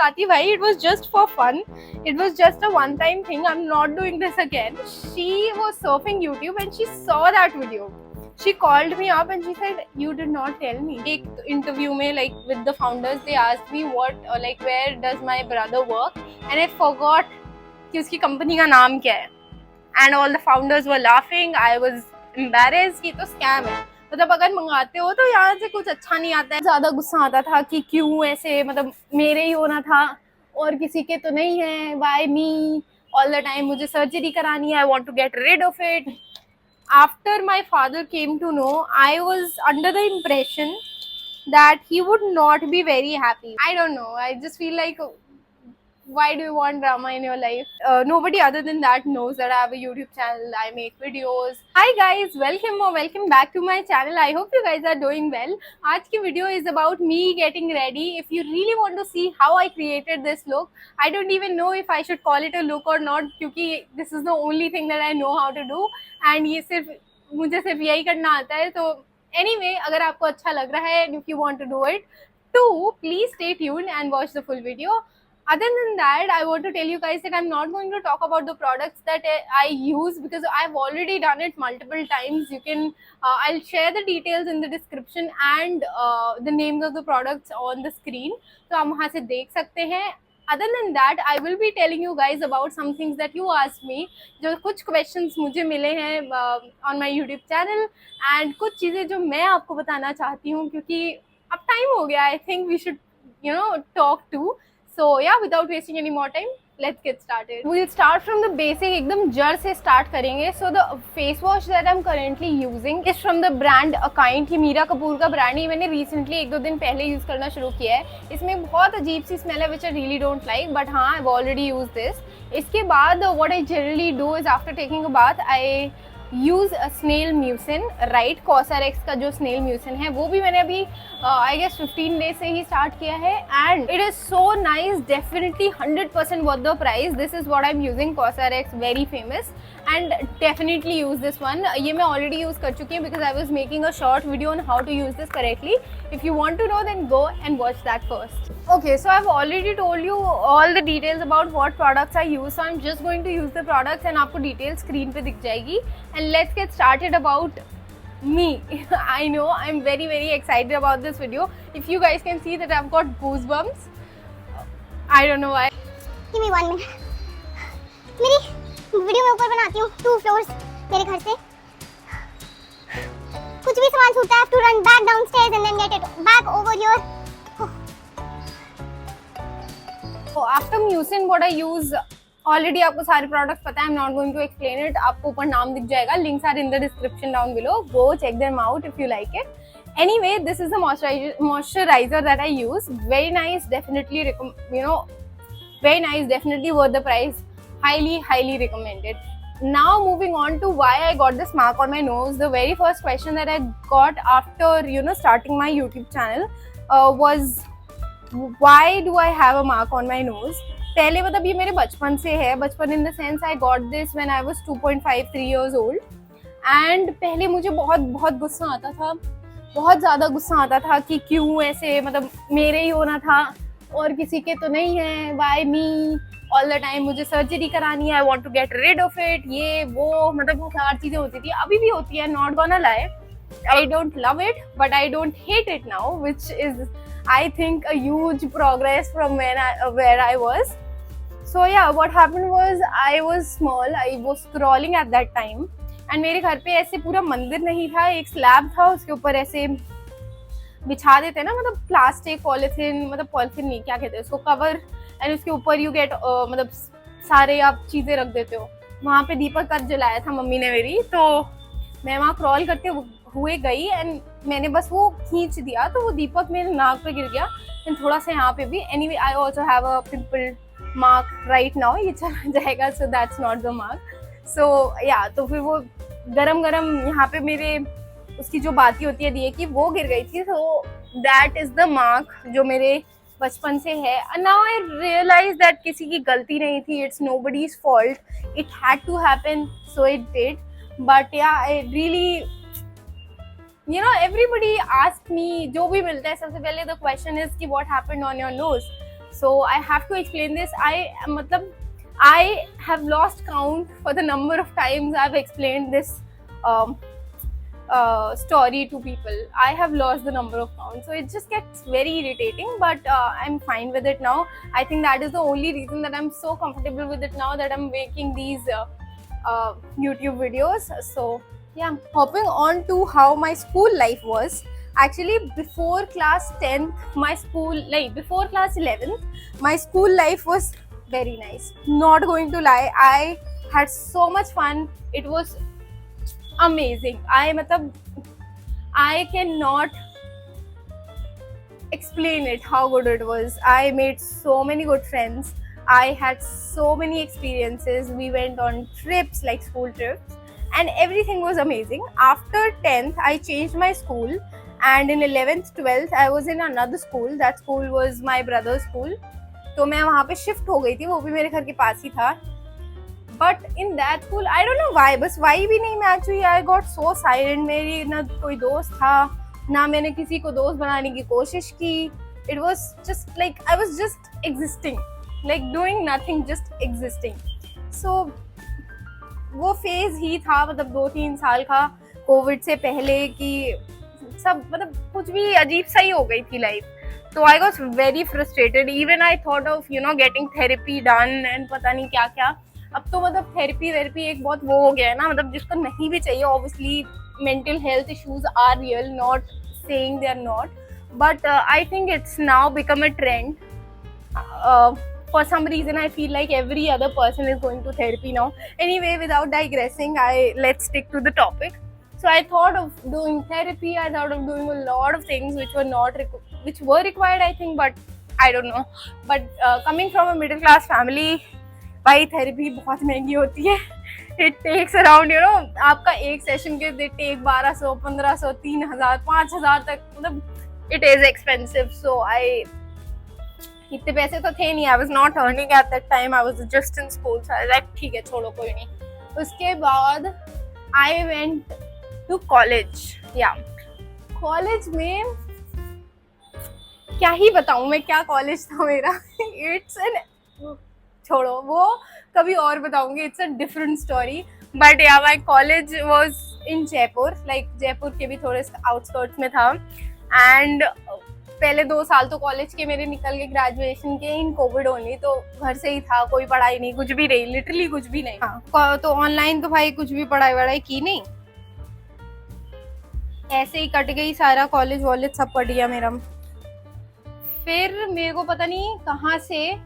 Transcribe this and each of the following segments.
Tati bhai, it was just for fun. It was just a one-time thing. I'm not doing this again. She was surfing YouTube and she saw that video. She called me up and she said, "You did not tell me." एक interview में like with the founders, they asked me like where does my brother work, and I forgot कि उसकी company का नाम क्या है. And all the founders were laughing. I was embarrassed कि तो scam है. मतलब अगर मंगाते हो तो यहाँ से कुछ अच्छा नहीं आता है. ज़्यादा गुस्सा आता था कि क्यों ऐसे, मतलब मेरे ही होना था और किसी के तो नहीं है. Why me? All the time मुझे सर्जरी करानी है. I want to get rid of it. After my father came to know, I was under the impression that he would not be very happy. I don't know. I just feel like, why do you want drama in your life? Nobody other than that knows that I have a YouTube channel. I make videos. Hi guys, welcome back to my channel. I hope you guys are doing well. आज की video is about me getting ready. If you really want to see how I created this look, I don't even know if I should call it a look or not, क्योंकि this is the only thing that I know how to do. And ये मुझे सिर्फ यही करना आता है. तो anyway, अगर आपको अच्छा लग रहा है and if you want to do it too, please stay tuned and watch the full video. Other than that, I want to tell you guys that I'm not going to talk about the products that I use because I've already done it multiple times. You can, I'll share the details in the description and the names of the products on the screen. तो आप वहाँ से देख सकते हैं. Other than that, I will be telling you guys about some things that you asked me. जो कुछ questions मुझे मिले हैं on my YouTube channel and कुछ चीज़ें जो मैं आपको बताना चाहती हूँ क्योंकि अब time हो गया. I think we should, talk too. So yeah, without wasting any more time, let's get started. We'll start from the basic. एकदम जड़ से start करेंगे. So the face wash that I'm currently using is from the brand Akind. ये मीरा कपूर का brand है. मैंने recently 1-2 दिन पहले यूज़ करना शुरू किया है. इसमें बहुत अजीब सी स्मेल है which I really don't like, but हाँ, I've already used this. इसके बाद what I generally do is after taking a bath, I use snail mucin. Right, COSRX का जो स्नेल म्यूसिन है वो भी मैंने अभी आई गेस 15 डेज से ही स्टार्ट किया है and it is so nice. Definitely 100% worth the price. This is what I am using. COSRX very famous and definitely use this one. ये मैं ऑलरेडी यूज़ कर चुकी हूँ because I was making a short video on how to use this correctly. If you want to know, then go and watch that first. Okay, so I've already told you all the details about what products I use. So I'm just going to use the products and आपको details screen पे दिख जाएगी. And let's get started about me. I know I'm very excited about this video. If you guys can see that I've got goosebumps. I don't know why. Give me 1 minute. मेरी video मैं ऊपर बनाती हूँ 2 floors मेरे घर से. कुछ भी सामान छूटता है, I have to run back downstairs and then get it back over here. So after mucin, what I use, already आपको सारे products पता है. I'm not going to explain it. आपको ऊपर नाम दिख जाएगा. Links are in the description down below. Go check them out if you like it. Anyway, this is the moisturizer that I use. Very nice. Definitely very nice. Definitely worth the price. Highly recommended. Now moving on to why I got this mark on my nose. The very first question that I got after starting my YouTube channel was why do I have a mark on my nose. पहले मतलब ये मेरे बचपन से है. बचपन in the sense I got this when I was 2.5-3 years old. And पहले मुझे बहुत गुस्सा आता था. बहुत ज़्यादा गुस्सा आता था कि क्यों ऐसे, मतलब मेरे ही होना था और किसी के तो नहीं है. Why me? All the time मुझे सर्जरी करानी है. I want to get rid of it. ये वो, मतलब बहुत सारी चीज़ें होती थी. अभी भी होती है. Not gonna lie. I don't love it, but I don't hate it now, which is I think a huge progress from where I was. So yeah, what happened was I was small. I was scrolling at that time, and मेरे घर पे ऐसे पूरा मंदिर नहीं था. एक slab था, उसके ऊपर ऐसे बिछा देते ना, मतलब प्लास्टिक पॉलिथीन, मतलब पॉलिथीन नहीं, क्या कहते हैं उसको, कवर. एंड उसके ऊपर यू गेट मतलब सारे आप चीज़ें रख देते हो. वहाँ पे दीपक का जलाया था मम्मी ने मेरी. तो मैं वहाँ क्रॉल करते हुए गई एंड मैंने बस वो खींच दिया तो वो दीपक मेरे नाक पे गिर गया एंड थोड़ा सा यहाँ पे भी. Anyway, I also have a pimple mark right now. ये चला जाएगा. So that's not the mark. So yeah, तो फिर वो गरम यहाँ पे मेरे उसकी जो बाती होती है दिए की, वो गिर गई थी. So that is the mark जो मेरे बचपन से है. And now I realize that किसी की गलती नहीं थी. It's nobody's fault. It had to happen, so it did. But yeah, I really everybody asked me, जो भी मिलता है सबसे पहले the question is कि what happened on your nose. So I have to explain this. I have lost count for the number of times I've explained this story to people. I have lost the number of counts, so it just gets very irritating, but I'm fine with it now. I think that is the only reason that I'm so comfortable with it now, that I'm making these YouTube videos. So yeah, hopping on to how my school life was. Actually, before class 10th, before class 11th, my school life was very nice. Not going to lie, I had so much fun. It was amazing. I cannot explain it how good it was. I made so many good friends. I had so many experiences. We went on trips, like school trips, and everything was amazing. After 10th, I changed my school, and in 11th 12th I was in another school. That school was my brother's school. तो मैं वहाँ पे shift हो गई थी, वो भी मेरे घर के पास ही था. But in that school I don't know why, बस वाई भी नहीं मैच हुई. I got so silent. मेरी ना कोई दोस्त था, ना मैंने किसी को दोस्त बनाने की कोशिश की. It was just like I was just existing, like doing nothing, just existing. So वो फेज ही था, मतलब 2-3 साल का, कोविड से पहले, कि सब मतलब कुछ भी अजीब सा ही हो गई थी लाइफ. तो I was very frustrated. Even I thought of getting therapy done and पता नहीं क्या क्या. अब तो मतलब थेरेपी एक बहुत वो हो गया है ना, मतलब जिसको नहीं भी चाहिए. Obviously mental health issues are real, not saying they are not, but I think it's now become a trend. For some reason I feel like every other person is going to therapy now. Anyway, without digressing, let's stick to the topic. So I thought of doing therapy. I thought of doing a lot of things which were required, I think, but I don't know. But coming from a middle class family, भाई therapy बहुत महंगी होती है. It takes around आपका एक session के they take 1200, 1500, 3000, 5000 तक. मतलब इट इज एक्सपेंसिव. सो इतने पैसे तो थे नहीं. आई was not earning at that time. I was just in school. So I like ठीक है, छोड़ो, कोई नहीं. उसके बाद आई वेंट टू कॉलेज. या कॉलेज में क्या ही बताऊं मैं, क्या कॉलेज था मेरा. इट्स एन, छोड़ो, वो कभी और बताऊंगी. It's a different story. But yeah my college was in Jaipur. Like Jaipur के भी थोड़े आउटस्कर्ट्स में था. एंड पहले 2 साल तो कॉलेज के मेरे निकल गए ग्रेजुएशन के इन कोविड ओनली. तो घर से ही था, कोई पढ़ाई नहीं, कुछ भी नहीं, लिटरली कुछ भी नहीं. हाँ, तो ऑनलाइन तो भाई कुछ भी पढ़ाई वढ़ाई की नहीं, ऐसे ही कट गई सारा. कॉलेज वॉलेज सब पढ़ गया मेरा. फिर मेरे को पता नहीं कहाँ से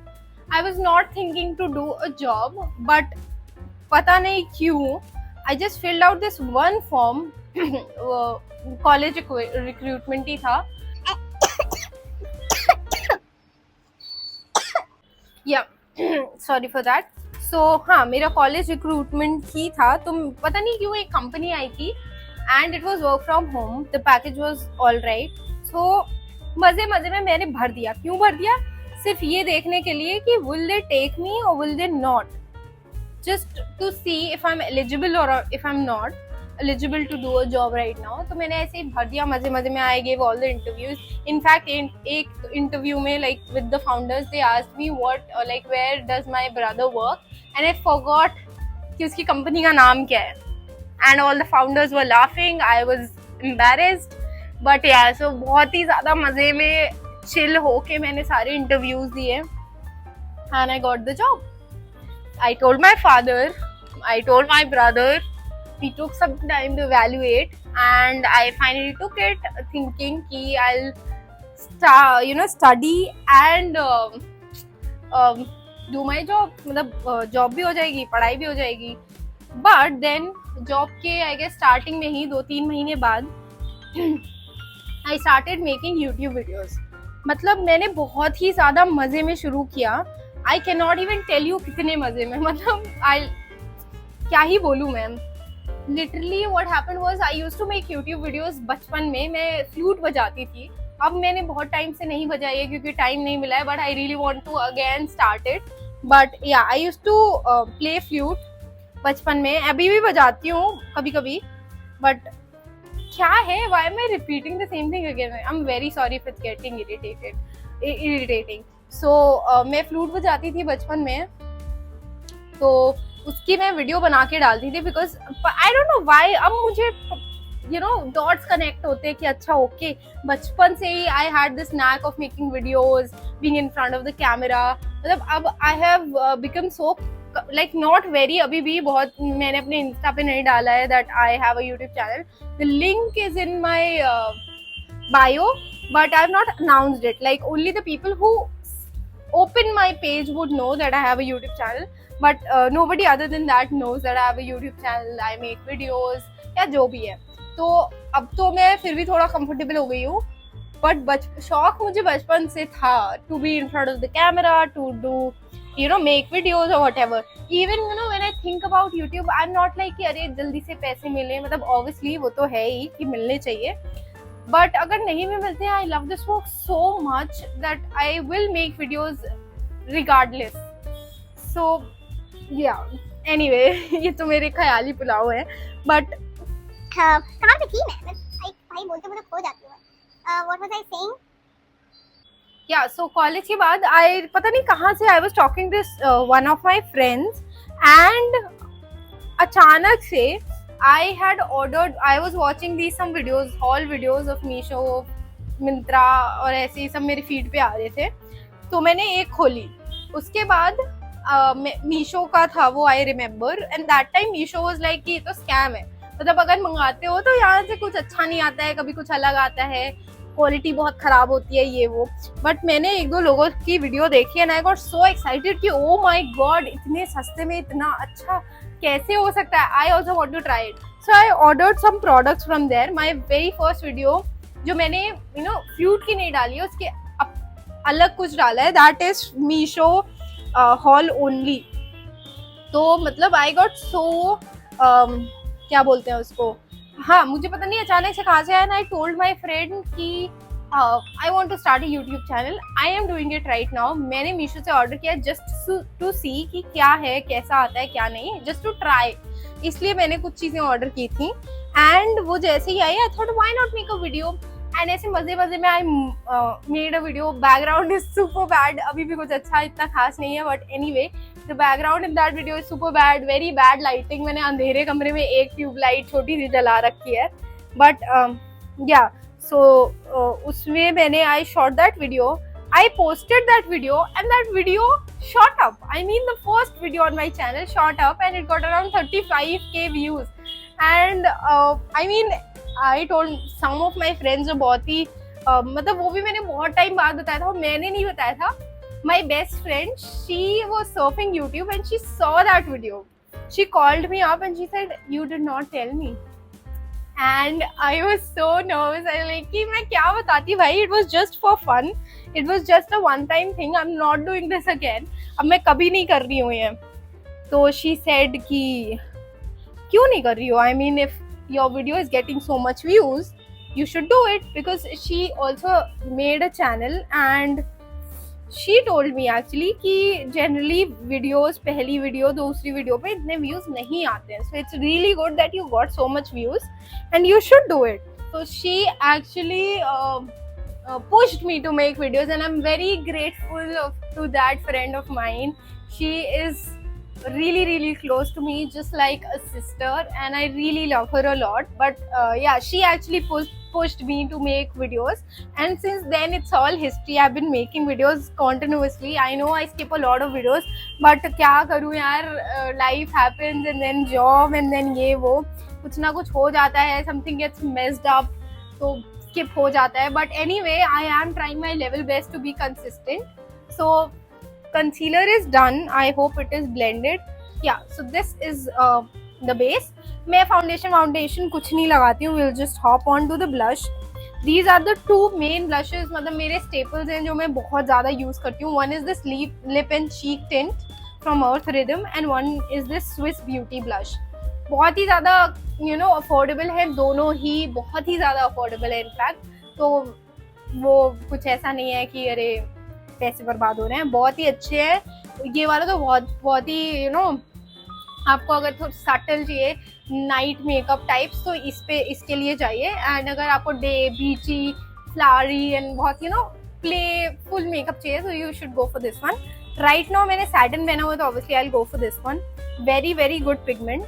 I was not thinking to do a job, but पता नहीं क्यों I just filled out this one form. College recruitment ही था. Yeah sorry for that. सो हाँ, मेरा कॉलेज रिक्रूटमेंट ही था. तो पता नहीं क्यों एक कंपनी आई थी and it was work from home. The package was all right. So मजे में मैंने भर दिया. क्यों भर दिया? सिर्फ ये देखने के लिए कि will they take me or will they not, just to see if I'm eligible or if I'm not eligible to do a job right now. तो मैंने ऐसे ही भर दिया मजे में. I gave all the interviews. In fact, एक interview में like with the founders they asked me what like where does my brother work, and I forgot कि उसकी कंपनी का नाम क्या है. And all the founders were laughing. I was embarrassed, but yeah, so बहुत ही ज़्यादा मजे में चिल होके मैंने सारे इंटरव्यूज दिए. and I got the job. I told my father, I told my brother. We took some time to evaluate and I finally took it, thinking कि I'll study and do my job. मतलब job भी हो जाएगी, पढ़ाई भी हो जाएगी. But then job के I guess starting में ही 2-3 महीने बाद I started making YouTube videos. मतलब मैंने बहुत ही ज़्यादा मज़े में शुरू किया. I can not even tell you कितने मज़े में. मतलब क्या ही बोलूँ ma'am. Literally what happened was I used to make YouTube videos. बचपन में मैं फ्लूट बजाती थी. अब मैंने बहुत टाइम से नहीं बजाई है क्योंकि टाइम नहीं मिला है. But I really want to again start it. But yeah I used to play flute बचपन में. अभी भी बजाती हूँ कभी कभी. बट क्या है, why am I repeating the same thing again? I'm very sorry if it's getting irritating. सो मैं फ्लूट बजाती थी बचपन में, तो उसकी मैं वीडियो बना के डालती थी because I don't know why अब मुझे डॉट्स कनेक्ट होते हैं कि अच्छा ओके बचपन से ही I had this knack of making videos, being in front of the camera. मतलब अब I have become so like not very, अभी भी बहुत, मैंने अपने इंस्टा पे नहीं डाला है that I have a YouTube channel, the link is in my bio, but I have not announced it. Like only the people who open my page would know that I have a YouTube channel, but nobody other than that knows that I have a YouTube channel. I make videos या जो भी है। तो अब तो मैं फिर भी थोड़ा comfortable हो गई हूँ, but शौक मुझे बचपन से था to be in front of the camera, to do make videos or whatever. Even when I think about YouTube, I'm not like कि अरे जल्दी से पैसे मिले, मतलब obviously वो तो है ही कि मिलने चाहिए, बट अगर नहीं भी मिलते हैं, I love this work so much that I will make videos regardless. So yeah anyway ये तो मेरे ख्याली पुलाव है, बट कहाँ पे थी मैं भाई बोलते बोलते खो जाती हूँ। What was I saying? या सो कॉलेज के बाद आई पता नहीं कहाँ से I was talking this one of my friends and अचानक से I had ordered, I was watching these some videos, haul videos of Meesho, Myntra और ऐसे ही सब मेरे फीड पे आ रहे थे, तो मैंने एक खोली। उसके बाद मीशो का था वो, I remember, and that time Meesho was like कि ये तो स्कैम है, मतलब अगर मंगाते हो तो यहाँ से कुछ अच्छा नहीं आता है, कभी कुछ अलग आता है, क्वालिटी बहुत खराब होती है ये वो। बट मैंने एक दो लोगों की वीडियो देखी and I got so excited कि ओ माय गॉड इतने सस्ते में इतना अच्छा कैसे हो सकता है, I also want to try it. So I ordered some products from there. My very first video जो मैंने फ्लूट की नहीं डाली है, उसके अलग कुछ डाला है, that is Meesho hall only. तो मतलब आई गॉट सो क्या बोलते हैं उसको, हाँ मुझे पता नहीं अचानक से कहाँ से आया, and I told my friend कि I want to start a YouTube channel, I am doing it right now. मैंने मीशो से ऑर्डर किया जस्ट टू सी कि क्या है, कैसा आता है क्या नहीं, जस्ट टू ट्राई, इसलिए मैंने कुछ चीज़ें ऑर्डर की थी। एंड वो जैसे ही I I thought why not make a video, and ऐसे मजे मजे में I made a video. Background is super bad, अभी भी कुछ अच्छा इतना खास नहीं है, but anyway the background in that video is super bad, very bad lighting. मैंने अंधेरे कमरे में एक ट्यूबलाइट छोटी सी जला रखी है, बट या सो उसमें मैंने आई shot that video, I posted that video and that video shot up. I mean the first video on my channel shot up and it got around 35k views. And I mean I told some of my friends जो बहुत ही मतलब वो भी मैंने बहुत time बाद बताया था, मैंने नहीं बताया था। My best friend, she was surfing YouTube and she saw that video. She called me up and she said, "You did not tell me." And I was so nervous. I was like कि मैं क्या बताती भाई, it was just for fun. It was just a one time thing. I'm not doing this again. अब मैं कभी नहीं कर रही हूँ ये। तो she said कि क्यों नहीं कर रही हो? I mean if your video is getting so much views, you should do it, because she also made a channel and she told me actually कि generally videos पहली वीडियो दूसरी वीडियो पे इतने views नहीं आते हैं, so it's really good that you got so much views and you should do it. So she actually pushed me to make videos and I'm very grateful to that friend of mine. She is really close to me, just like a sister, and I really love her a lot. But yeah, she actually pushed me to make videos, and since then it's all history. I've been making videos continuously. I know I skip a lot of videos, but क्या करूँ यार, life happens and then job and then ये वो कुछ ना कुछ हो जाता है, something gets messed up, तो skip हो जाता है. But anyway, I am trying my level best to be consistent. So concealer is done. I hope it is blended. Yeah, so this is the base. मैं foundation कुछ नहीं लगाती हूँ. We'll just hop on to the blush. These are the two main blushes, मतलब मेरे staples हैं जो मैं बहुत ज़्यादा use करती हूँ. One is this lip and cheek tint from Earth Rhythm and one is this Swiss Beauty blush. बहुत ही ज़्यादा affordable है, दोनों ही बहुत ही ज़्यादा affordable है इनफैक्ट. तो वो कुछ ऐसा नहीं है कि अरे पैसे बर्बाद हो रहे हैं, बहुत ही अच्छे हैं। ये वाला तो बहुत ही आपको अगर थोड़ा सटल चाहिए नाइट मेकअप टाइप्स तो इसके लिए चाहिए। एंड अगर आपको डे बीची फ्लावरी एंड बहुत playful makeup चाहिए, so you should go for this one. Right now मैंने satin पहना हुआ है, तो obviously I'll go for this one. Very very good pigment.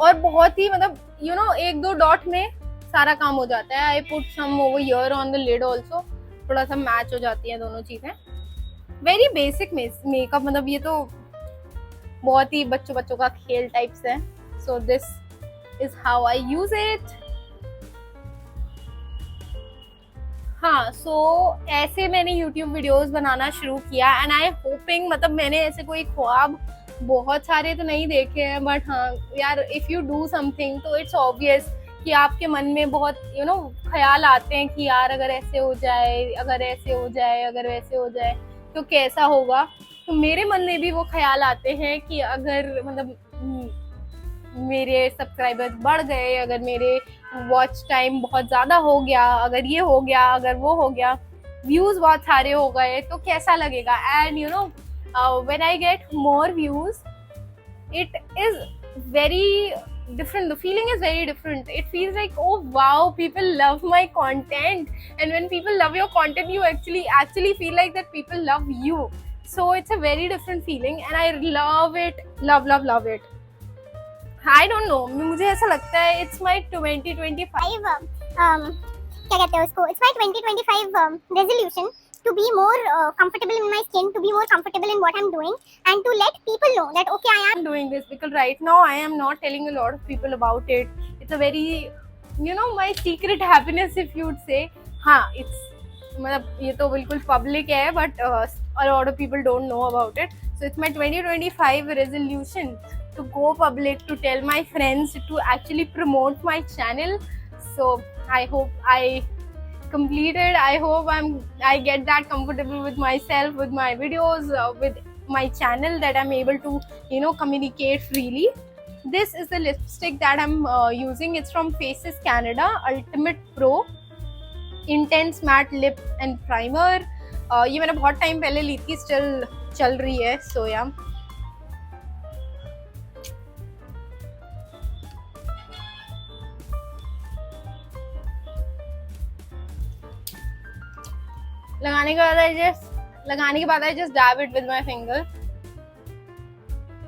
और बहुत ही मतलब you know 1-2 डॉट में सारा काम हो जाता है. I put some over here on the lid also. थोड़ा सा मैच हो जाती है दोनों चीजें. Very basic मेकअप, मतलब ये तो बहुत ही बच्चों का खेल टाइप से है. So this is how I use it. हाँ, so ऐसे मैंने YouTube वीडियोस बनाना शुरू किया एंड आई होपिंग, मतलब मैंने ऐसे कोई ख्वाब बहुत सारे तो नहीं देखे हैं, बट हाँ यार, इफ यू डू समथिंग तो इट्स ऑब्वियस कि आपके मन में बहुत ख्याल आते हैं कि यार अगर ऐसे हो जाए, अगर ऐसे हो जाए, अगर वैसे हो जाए तो कैसा होगा. तो मेरे मन में भी वो ख्याल आते हैं कि अगर मतलब मेरे सब्सक्राइबर्स बढ़ गए, अगर मेरे वॉच टाइम बहुत ज़्यादा हो गया, अगर ये हो गया, अगर वो हो गया, व्यूज़ बहुत सारे हो गए तो कैसा लगेगा. And when I get more views, it is very different. The feeling is very different. It feels like, oh wow, people love my content. And when people love your content, you actually feel like that people love you. So it's a very different feeling and I love it. Love it. I don't know, मुझे ऐसा लगता है it's my 2025 क्या कहते हैं उसको, it's my 2025 resolution to be more comfortable in my skin, to be more comfortable in what I'm doing, and to let people know that okay, I am doing this, because right now I am not telling a lot of people about it. It's a very my secret happiness, if you would say. हाँ, it's मतलब ये तो बिल्कुल public है, but a lot of people don't know about it. So it's my 2025 resolution to go public, to tell my friends, to actually promote my channel. So I hope I complete it. I hope I get that comfortable with myself, with my videos, with my channel, that I'm able to communicate freely. This is the lipstick that I'm using. It's from Faces Canada, Ultimate Pro Intense Matte Lip and Primer. ये मैंने बहुत time पहले ली थी, still चल रही है. So yeah. लगाने के बाद I just dab it with my finger.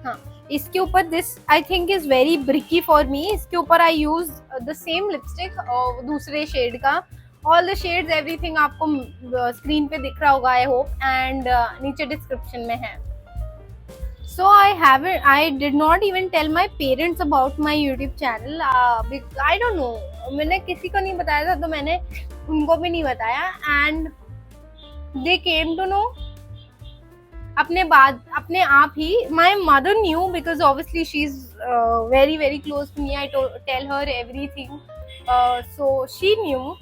हाँ, इसके ऊपर this I think is very bricky for me. इसके ऊपर I use the same lipstick और दूसरे शेड का. All the shades, everything आपको स्क्रीन पे दिख रहा होगा I hope, and नीचे डिस्क्रिप्शन में है. So I did not even tell my parents about my YouTube channel. I don't know, मैंने किसी को नहीं बताया था, तो मैंने उनको भी नहीं बताया. And they came to know अपने आप ही. My mother knew because obviously she's very very close to me. I tell her everything, so she knew.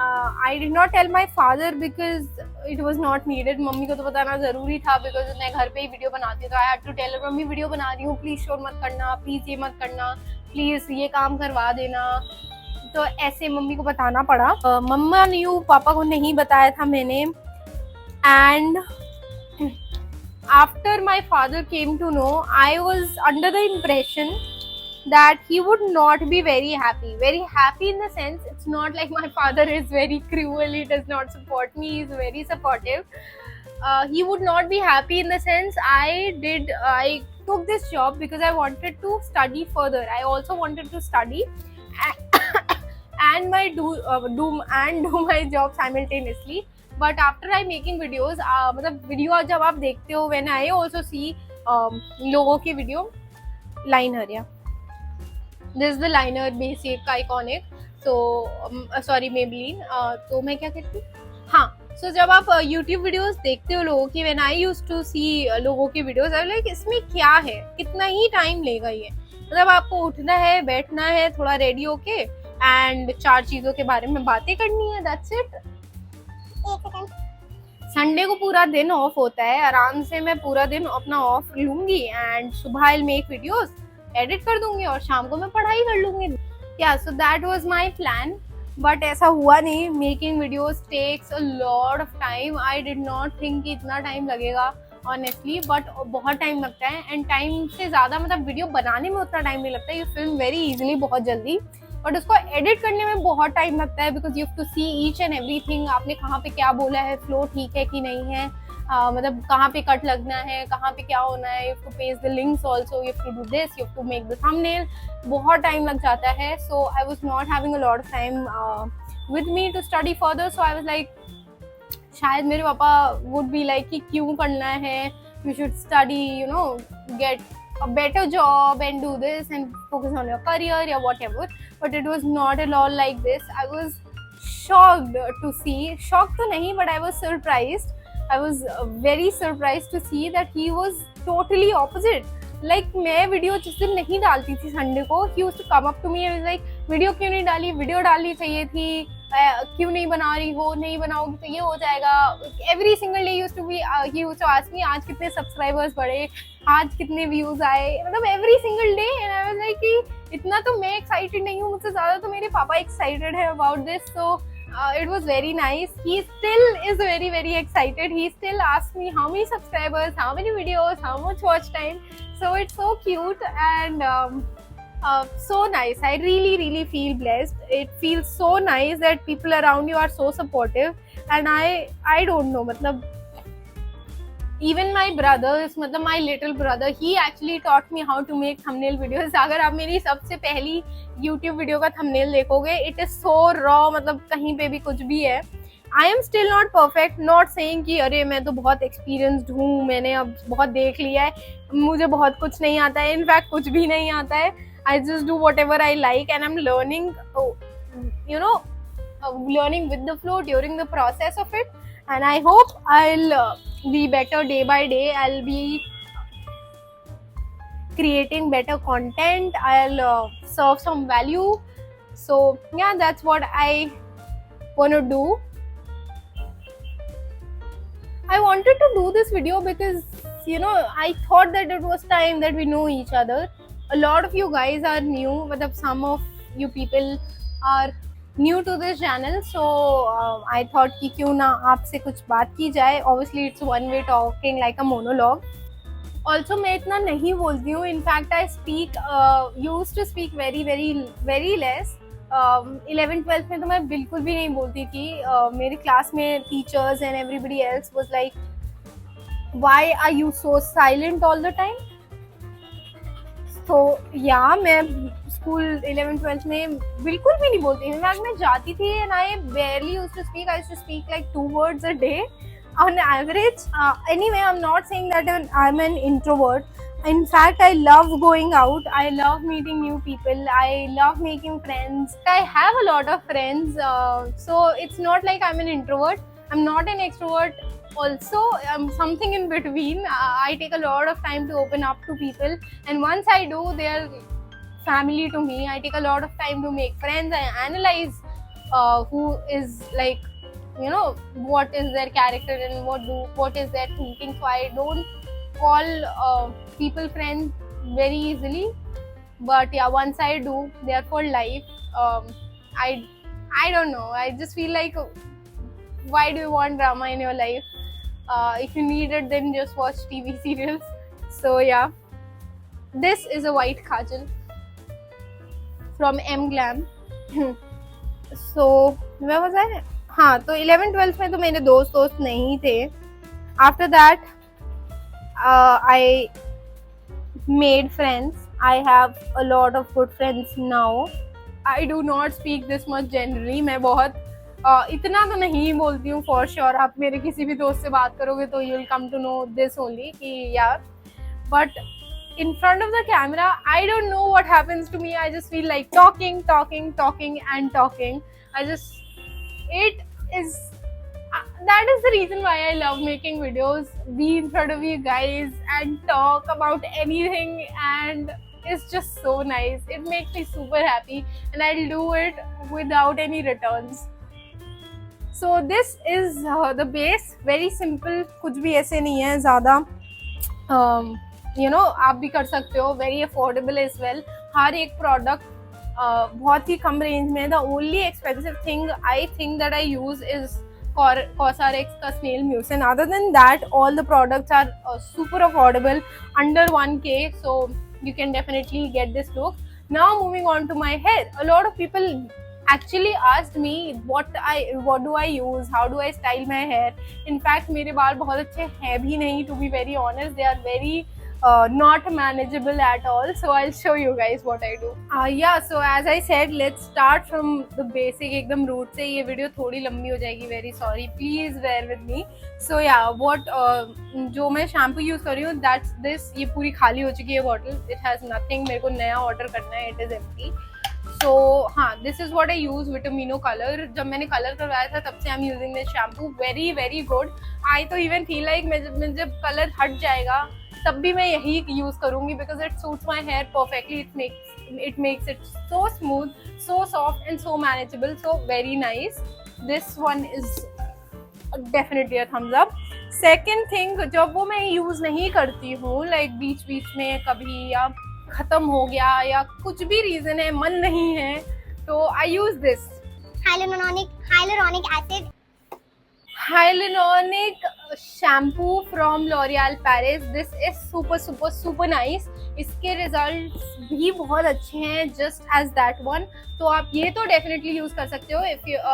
I did not tell my father because it was not needed. Mummy को तो बताना जरूरी था because मैं घर पे ही video बनाती हूँ, तो I had to tell her, mummy video बना रही हूँ, प्लीज शोर मत करना, प्लीज ये मत करना, प्लीज ये काम करवा देना. तो ऐसे मम्मी को बताना पड़ा. मम्मा न्यू, पापा को नहीं बताया था मैंने. And after my father came to know, I was under the impression that he would not be very happy. Very happy in the sense, it's not like my father is very cruel, he does not support me, he is very supportive. He would not be happy in the sense, I took this job because I wanted to study further. I also wanted to study and do my job simultaneously. But after I making videos, मतलब video जब आप देखते हो, when I also see लोगों की video, liner, yeah. This is the liner, basic, iconic. So sorry, Maybelline. तो मैं क्या कहती हूँ, हाँ. So जब आप YouTube वीडियोस देखते हो लोगों की, when I used to see लोगों की वीडियोस, I was like, इसमें क्या है, कितना ही टाइम लेगा ये. मतलब आपको उठना है, बैठना है, थोड़ा रेडी होके, एंड 4 चीजों के बारे में बातें करनी है, that's it. संडे को पूरा दिन ऑफ होता है, आराम से मैं पूरा दिन अपना ऑफ लूंगी एंड सुबह आई मेक वीडियोस, एडिट कर दूंगी और शाम को मैं पढ़ाई कर लूंगी. Yeah so that was my plan, but ऐसा हुआ नहीं. Making videos takes a lot of time. I did not think कि इतना टाइम लगेगा ऑनेस्टली, बट बहुत टाइम लगता है. एंड टाइम से ज़्यादा मतलब वीडियो बनाने में उतना टाइम नहीं लगता. यू फिल्म वेरी इजीली, बहुत जल्दी. बट उसको एडिट करने में बहुत टाइम लगता है because you have to see each and everything, आपने कहाँ पे क्या बोला है, फ्लो ठीक है कि नहीं है, मतलब कहाँ पे कट लगना है, कहाँ पे क्या होना है, you have to paste the links also, you have to do this, you have to make the thumbnail, बहुत टाइम लग जाता है. So I was not having a lot of time with me to study further. So I was like शायद मेरे पापा would be like कि क्यों करना है, you should study, you know, get a better job and do this and focus on your career or whatever. But it was not at all like this. I was shocked to see, shocked to nahi, but I was surprised. I was very surprised to see that he was totally opposite. Like मैं video जिस दिन नहीं डालती थी Sunday को, he used to come up to me and was like, video क्यों नहीं डाली, वीडियो डालनी चाहिए थी, क्यों नहीं बना रही हो, नहीं बनाओगी तो ये हो जाएगा. Every single day used to be he used to ask me आज कितने सब्सक्राइबर्स बढ़े, आज कितने व्यूज आए, मतलब every single day. And I was like कि इतना तो मैं एक्साइटेड नहीं हूँ, मुझसे ज्यादा तो मेरे पापा एक्साइटेड है about this. So it was very nice. He still is very very excited. He still asks me how many subscribers, how many videos, how much watch time. So it's so cute and so nice. I really really feel blessed. It feels so nice that people around you are so supportive. And I don't know, matlab even my brothers, matlab my little brother, he actually taught me how to make thumbnail videos. अगर आप मेरी सबसे पहली YouTube video का thumbnail देखोगे, it is so raw, मतलब कहीं पे भी कुछ भी है. I am still not perfect, not saying कि अरे मैं तो बहुत experienced हूँ, मैंने अब बहुत देख लिया है, मुझे बहुत कुछ नहीं आता है. In fact कुछ भी नहीं आता है. I just do whatever I like and I'm learning, you know, learning with the flow during the process of it. And I hope I'll be better day by day. I'll be creating better content. I'll serve some value. So yeah, that's what I want to do. I wanted to do this video because, you know, I thought that it was time that we know each other. A lot of you guys are new, but some of you people are new to this channel. So I thought कि क्यों ना आपसे कुछ बात की जाए. Obviously it's one way talking like a monologue. Also मैं इतना नहीं बोलती हूँ. In fact I speak used to speak very very very less. 11th-12th में तो मैं बिल्कुल भी नहीं बोलती थी. मेरे क्लास में teachers and everybody else was like, why are you so silent all the time? तो या मैं स्कूल 11th-12th में बिल्कुल भी नहीं बोलती. इनफैक्ट मैं जाती थी and I barely used to speak. I used to speak like 2 words a day on average. Anyway, I'm not saying that I'm an introvert. In fact, I love going out. I love meeting new people. I love making friends. I have a lot of friends. So it's not like I'm an introvert. I'm not an extrovert. Also, I'm something in between. I take a lot of time to open up to people. And once I do, they're family to me. I take a lot of time to make friends. I analyze who is like, you know, what is their character and what is their thinking. So I don't call people friends very easily, but yeah, once I do, they are for life. I don't know, I just feel like, why do you want drama in your life? If you need it, then just watch TV serials. So yeah, this is a white kajal from M Glam. So where was I? हाँ, तो 11th-12th में तो मेरे दोस्त नहीं थे. After that, I made friends. I have a lot of good friends now. I do not speak this much generally. मैं बहुत इतना तो नहीं बोलती हूँ for sure. आप मेरे किसी भी दोस्त से बात करोगे तो you will come to know this only कि yeah. But in front of the camera, I don't know what happens to me. I just feel like talking and talking. That is the reason why I love making videos. Be in front of you guys and talk about anything, and it's just so nice. It makes me super happy, and I'll do it without any returns. So this is the base. Very simple. कुछ भी ऐसे नहीं है ज़्यादा. You know, आप भी कर सकते हो. Very affordable as well. हर एक product बहुत ही कम रेंज में. The only expensive thing I think that I use is Cosrx का snail mucin. Other than that, all the products are super affordable, under 1K. So you can definitely get this look. Now moving on to my hair. A lot of people actually asked me what do I use, how do I style my hair. In fact मेरे बाल बहुत अच्छे हैं भी नहीं, to be very honest. They are very not manageable at all. So I'll show you guys what I do. Yeah, so as I said, let's start from the basic एकदम root से. ये वीडियो थोड़ी लंबी हो जाएगी, very sorry, please bear with me. So yeah, what जो मैं shampoo use कर रही हूँ, that's this. ये पूरी खाली हो चुकी है बॉटल. It has nothing. मेरे को नया ऑर्डर करना है. It is empty. So हाँ, this is what I use, Vitamino color. जब मैंने कलर करवाया था तब से I'm using this shampoo. Very very good. I तो even feel like मैं जब कलर हट जाएगा तब भी मैं यही यूज करूंगी because it suits my hair perfectly. It makes it so smooth, so soft and so manageable. So very nice. This one is definitely a thumbs up. Second thing, जब वो मैं यूज नहीं करती हूँ, like बीच बीच में कभी या खत्म हो गया या कुछ भी रीजन है, मन नहीं है, तो I use this hyaluronic shampoo from L'Oreal Paris. This is super nice. इसके रिजल्ट्स भी बहुत अच्छे हैं, just as that one. तो आप ये तो डेफिनेटली यूज कर सकते हो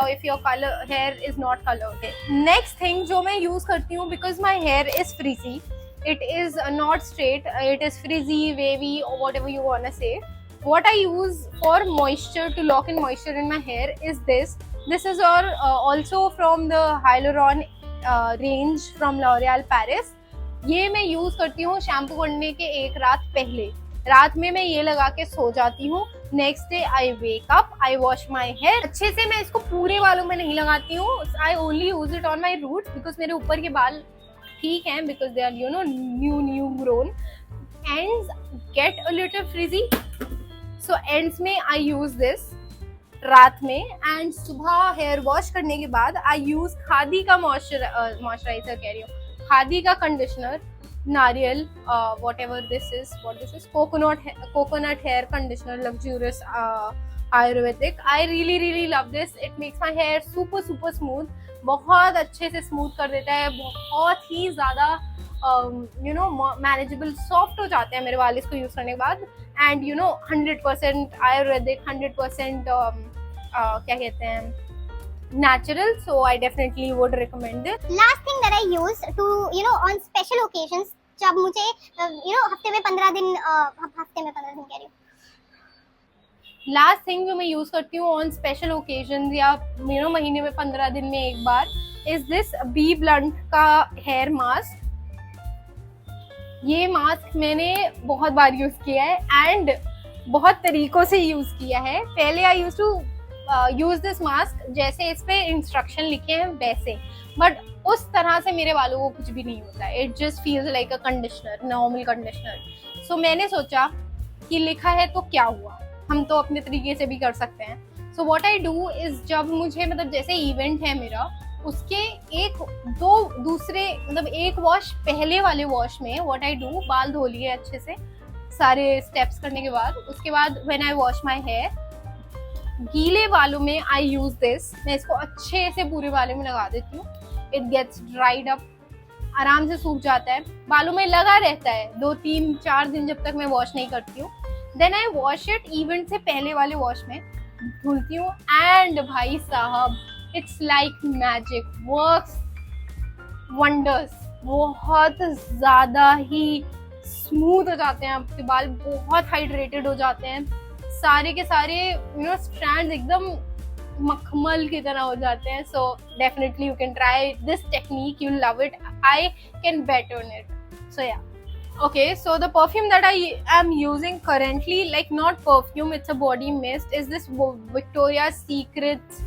if your color hair is not colored. Next thing जो मैं यूज करती हूँ, because my hair is frizzy, it is not straight, it is frizzy, wavy, or whatever you wanna say. What I use for moisture, to lock in moisture in my hair, is this. This is also from the Hyaluron range from L'Oreal Paris. ये मैं use करती हूँ shampoo करने के एक रात पहले. रात में मैं ये लगा के सो जाती हूँ. Next day I wake up, I wash my hair. अच्छे से मैं इसको पूरे बालों में नहीं लगाती हूँ. I only use it on my roots because मेरे ऊपर के बाल ठीक हैं, because they are new grown. Ends get a little frizzy, so ends में आई यूज दिस रात में. एंड सुबह हेयर वॉश करने के बाद आई यूज खादी का मॉइस्चराइजर कह रही हूँ, खादी का कंडीशनर, नारियल, whatever this is, coconut hair conditioner, luxurious Ayurvedic. I really love this. It makes my hair super smooth. बहुत अच्छे से स्मूथ कर देता है, बहुत ही ज़्यादा मैनेजेबल, सॉफ्ट हो जाते हैं मेरे वाल इसको यूज करने के बाद. एंड 100% आयुर्वेदिक, 100% क्या कहते हैं, natural. So I definitely would recommend it. Last thing that I use to on special occasions, जब मुझे हफ्ते में 15 दिन कह रही हूँ. लास्ट थिंग जो मैं यूज करती हूँ ऑन स्पेशल ओकेजन या महीने में 15 दिन में एक बार, इज दिस बी ब्लंट का हेयर मास्क. ये मास्क मैंने बहुत बार यूज किया है एंड बहुत तरीकों से यूज किया है. पहले I use to use this mask जैसे इस पे इंस्ट्रक्शन लिखे हैं वैसे, बट उस तरह से मेरे बालों को कुछ भी नहीं होता. It just feels like a conditioner, normal conditioner. So मैंने सोचा कि लिखा है तो क्या हुआ, हम तो अपने तरीके से भी कर सकते हैं. So what I do is, जब मुझे जैसे इवेंट है मेरा, उसके एक वॉश पहले वाले वॉश में व्हाट आई डू, बाल धो लिए अच्छे से सारे स्टेप्स करने के बाद, उसके बाद when I wash my hair, गीले बालों में आई यूज दिस. मैं इसको अच्छे से पूरे बालों में लगा देती हूँ. इट गेट्स ड्राइड अप, आराम से सूख जाता है, बालों में लगा रहता है 2-3-4 दिन जब तक मैं वॉश नहीं करती हूँ. Then I wash it, event से पहले वाले वॉश में धुलती हूँ एंड भाई साहब it's like magic, works wonders. बहुत ज़्यादा ही स्मूथ हो जाते हैं आपके बाल, बहुत हाइड्रेटेड हो जाते हैं, सारे के सारे स्ट्रैंड्स एकदम मखमल की तरह हो जाते हैं. So definitely you can try this technique, you love it, I can bet on it. So yeah okay, so the perfume that I am using currently, like not perfume, it's a body mist, is this Victoria's Secret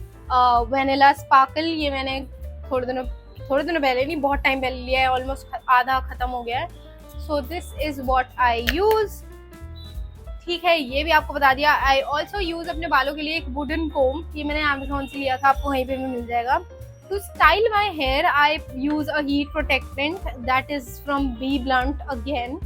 Vanilla Sparkle. ये मैंने थोड़े दिनों पहले, नहीं बहुत time पहले लिया है, ऑलमोस्ट आधा खत्म हो गया है. so this is what I use. ठीक है, ये भी आपको बता दिया. आई ऑल्सो यूज अपने बालों के लिए एक वुडन कोम, ये मैंने अमेज़न से लिया था, आपको वहीं पे भी मिल जाएगा. To style my hair, I use a heat protectant that is from Bee Blunt again.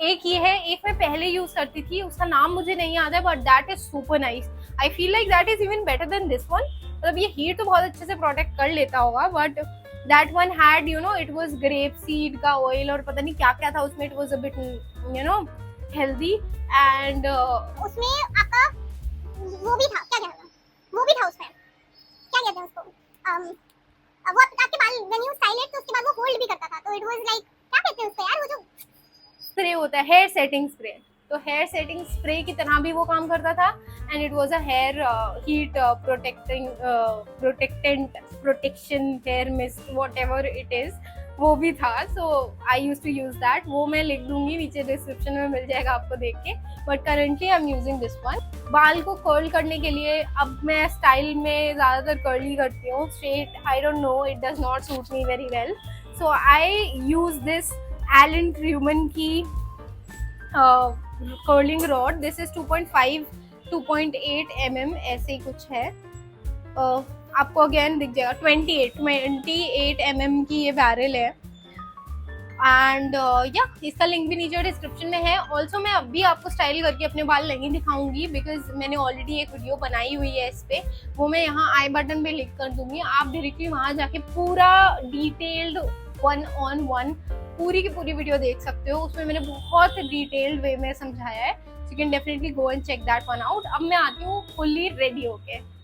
एक ये है, एक मैं पहले यूज करती थी, उसका नाम मुझे नहीं याद है, but that is super nice. I feel like that is even better than this one. मतलब ये हीट तो बहुत अच्छे से प्रोटेक्ट कर लेता होगा, but that one had it was grape seed का oil और पता नहीं क्या क्या था उसमें. It was a bit healthy and उसमें आपका वो भी था, क्या कहना, वो भी था उसमें, क्या कहते हैं उसको, वो आपके बाल व्हेन यू स्टाइल इट तो उसके बाद वो होल्ड भी करता था, तो इट वाज लाइक, क्या कहते हैं उसको यार, वो जो स्प्रे होता है, हेयर सेटिंग स्प्रे, तो हेयर सेटिंग स्प्रे की तरह भी वो काम करता था। And it was a hair heat protection hair mist whatever it is, वो भी था। So I use to use that, वो मैं लिख दूंगी नीचे डिस्क्रिप्शन में, मिल जाएगा आपको देख के। But currently I am using this one. बाल को कर्ल करने के लिए अब मैं स्टाइल में ज़्यादातर कर्ली करती हूँ, straight I don't know, it does not suit me very well, so I use this Alan Truman की curling rod. This is 2.5 2.8 mm ऐसे ही कुछ है। आपको अगेन दिख जाएगा 28 mm की ये बैरल है। एंड या इसका लिंक भी नीचे डिस्क्रिप्शन में है। ऑल्सो मैं अभी आपको स्टाइल करके अपने बाल नहीं दिखाऊंगी बिकॉज मैंने ऑलरेडी एक वीडियो बनाई हुई है इस पे, वो मैं यहाँ आई बटन पे लिंक कर दूंगी, आप डायरेक्टली वहाँ जाके पूरा डिटेल्ड 1-on-1 पूरी की पूरी वीडियो देख सकते हो। उसमें मैंने बहुत डिटेल्ड वे में समझाया है, so you can definitely go and check that one out. अब मैं आती हूँ फुल्ली रेडी होके।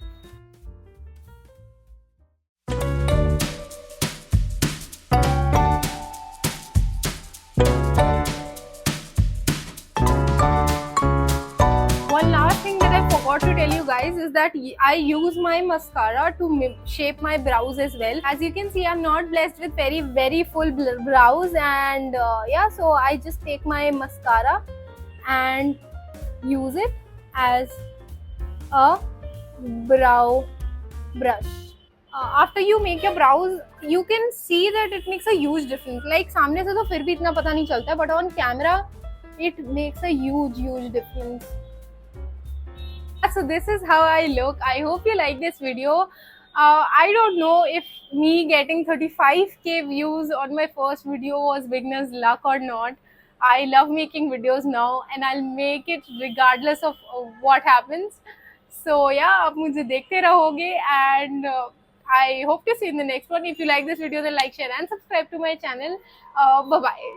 One last thing that I forgot to tell you guys is that I use my mascara to shape my brows as well. As you can see, I'm not blessed with very full brows, and yeah, so I just take my mascara and use it as a brow brush. After you make your brows, you can see that it makes a huge difference. Like सामने से तो फिर भी इतना पता नहीं चलता, but on camera it makes a huge difference. So this is how I look. I hope you like this video. I don't know if me getting 35k views on my first video was beginner's luck or not. I love making videos now and I'll make it regardless of what happens. So yeah, आप मुझे देखते रहोगे and I hope to see you in the next one. If you like this video, then like, share and subscribe to my channel. Bye bye.